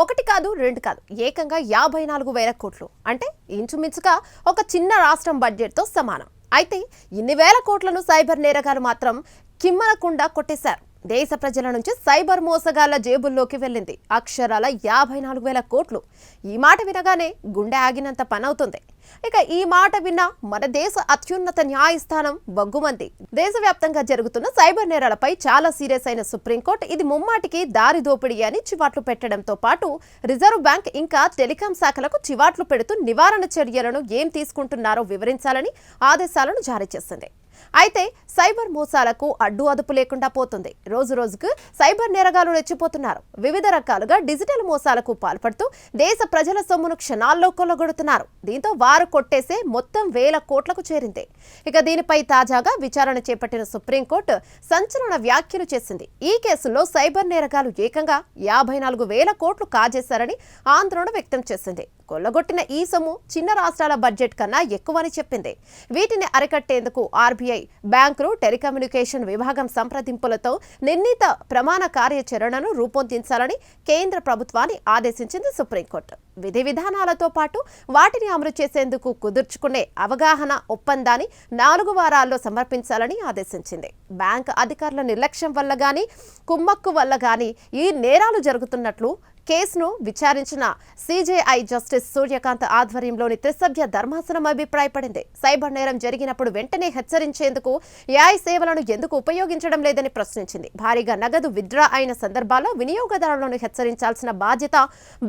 ఒకటి కాదు రెండు కాదు ఏకంగా 54,000 కోట్లు అంటే ఇంచుమించుగా ఒక చిన్న రాష్ట్రం బడ్జెట్తో సమానం. అయితే ఇన్ని వేల కోట్లను సైబర్ నేరగాలు మాత్రం కిమ్మనకుండా కొట్టేశారు. దేశ ప్రజల నుంచి సైబర్ మోసగాళ్ల జేబుల్లోకి వెళ్ళింది అక్షరాల 54,000 కోట్లు. ఈ మాట వినగానే గుండె ఆగినంత పనవుతుంది. ఇక ఈ మాట విన్న మన దేశ అత్యున్నత న్యాయస్థానం బగ్గుమంది. దేశవ్యాప్తంగా జరుగుతున్న సైబర్ నేరాలపై చాలా సీరియస్ అయిన సుప్రీంకోర్టు ఇది ముమ్మాటికి దారి దోపిడీ అని చివాట్లు పెట్టడంతో పాటు రిజర్వ్ బ్యాంక్ ఇంకా టెలికాం శాఖలకు చివాట్లు పెడుతూ నివారణ చర్యలను ఏం తీసుకుంటున్నారో వివరించాలని ఆదేశాలను జారీ చేసింది. అయితే సైబర్ మోసాలకు అడ్డు అదుపు లేకుండా పోతుంది. రోజు రోజుకు సైబర్ నేరగాలు రెచ్చిపోతున్నారు. వివిధ రకాలుగా డిజిటల్ మోసాలకు పాల్పడుతూ దేశ ప్రజల సొమ్మును క్షణాల్లో కొల్లగొడుతున్నారు. దీంతో వారు కొట్టేసే మొత్తం వేల కోట్లకు చేరింది. ఇక దీనిపై తాజాగా విచారణ చేపట్టిన సుప్రీంకోర్టు సంచలన వ్యాఖ్యలు చేసింది. ఈ కేసులో సైబర్ నేరగాలు ఏకంగా 54,000 కోట్లు కాజేశారని ఆందోళన వ్యక్తం చేసింది. కొల్లగొట్టిన ఈ సొమ్ము చిన్న రాష్ట్రాల బడ్జెట్ కన్నా ఎక్కువని చెప్పింది. వీటిని అరికట్టేందుకు ఆర్బీఐ, బ్యాంకులు, టెలికమ్యూనికేషన్ విభాగం సంప్రదింపులతో నిర్ణీత ప్రమాణ కార్యాచరణను రూపొందించాలని కేంద్ర ప్రభుత్వాన్ని ఆదేశించింది సుప్రీంకోర్టు. విధి విధానాలతో పాటు వాటిని అమలు చేసేందుకు కుదుర్చుకునే అవగాహన ఒప్పందాన్ని 4 వారాల్లో సమర్పించాలని ఆదేశించింది. బ్యాంక్ అధికారుల నిర్లక్ష్యం వల్ల గానీ, కుమ్మక్కు వల్ల గానీ ఈ నేరాలు జరుగుతున్నట్లు కేసును విచారించిన సిజేఐ జస్టిస్ సూర్యకాంత్ ఆధ్వర్యంలోని త్రిసభ్య ధర్మాసనం అభిప్రాయపడింది. సైబర్ నేరం జరిగినప్పుడు వెంటనే హెచ్చరించేందుకు ఏఐ సేవలను ఎందుకు ఉపయోగించడం లేదని ప్రశ్నించింది. భారీగా నగదు విత్డ్రా అయిన సందర్భాల్లో వినియోగదారులను హెచ్చరించాల్సిన బాధ్యత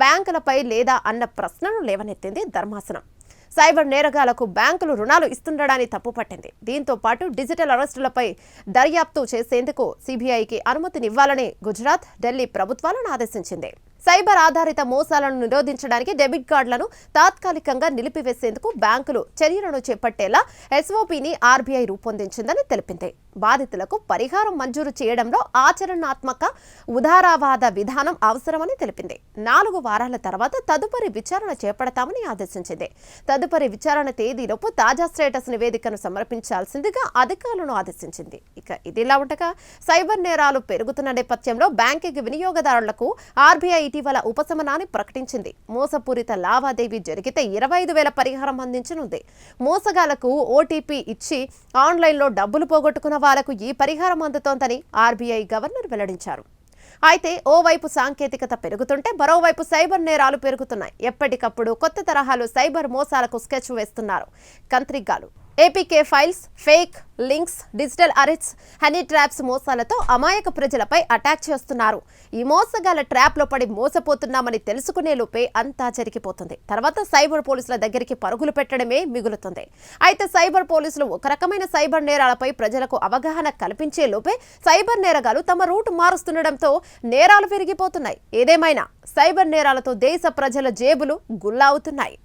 బ్యాంకులపై లేదా అన్న ప్రశ్నను లేవనెత్తింది ధర్మాసనం. సైబర్ నేరగాలకు బ్యాంకులు రుణాలు ఇస్తుండడాన్ని తప్పుపట్టింది. దీంతో పాటు డిజిటల్ అరెస్టులపై దర్యాప్తు చేసేందుకు సిబిఐకి అనుమతినివ్వాలని గుజరాత్, ఢిల్లీ ప్రభుత్వాలను ఆదేశించింది. సైబర్ ఆధారిత మోసాలను నిరోధించడానికి డెబిట్ కార్డులను తాత్కాలికంగా నిలిపివేసేందుకు బ్యాంకులు చర్యలను చేపట్టేలా ఎస్ఓపిని ఆర్బీఐ రూపొందించిందని తెలిపింది. బాధితులకు పరిహారం మంజూరు చేయడంలో ఆచరణాత్మక ఉదారవాద విధానం అవసరమని తెలిపింది. 4 వారాల తర్వాత తదుపరి విచారణ చేపడతామని ఆదేశించింది. తదుపరి విచారణ తేదీలోపు తాజా స్టేటస్ నివేదికను సమర్పించాల్సిందిగా అధికారులను ఆదేశించింది. ఇక ఇదిలా ఉండగా సైబర్ నేరాలు పెరుగుతున్న నేపథ్యంలో బ్యాంకింగ్ వినియోగదారులకు ఆర్బీఐ ఇటీవల ఉపశమనాన్ని ప్రకటించింది. మోసపూరిత లావాదేవీ జరిగితే 25,000 పరిహారం అందించనుంది. మోసగాళ్లకు ఓటీపీ ఇచ్చి ఆన్లైన్లో డబ్బులు పోగొట్టుకున్న వాళ్లకు ఈ పరిహారం అందుతోందని ఆర్బీఐ గవర్నర్ వెల్లడించారు. అయితే ఓవైపు సాంకేతికత పెరుగుతుంటే మరోవైపు సైబర్ నేరాలు పెరుగుతున్నాయి. ఎప్పటికప్పుడు కొత్త తరహాలో సైబర్ మోసాలకు స్కెచ్ వేస్తున్నారు కంత్రిగాలు. APK files, fake links, digital arrests, honey traps మోసాలతో అమాయక ప్రజలపై అటాక్ చేస్తున్నారు. ఈ మోసగాళ్ల ట్రాప్లో పడి మోసపోతున్నామని తెలుసుకునే లోపే అంతా జరిగిపోతుంది. తర్వాత సైబర్ పోలీసుల దగ్గరికి పరుగులు పెట్టడమే మిగులుతుంది. అయితే సైబర్ పోలీసులు ఒక రకమైన సైబర్ నేరాలపై ప్రజలకు అవగాహన కల్పించే లోపే సైబర్ నేరగాలు తమ రూట్ మారుస్తుండటంతో నేరాలు పెరిగిపోతున్నాయి. ఏదేమైనా సైబర్ నేరాలతో దేశ ప్రజల జేబులు గుల్లా అవుతున్నాయి.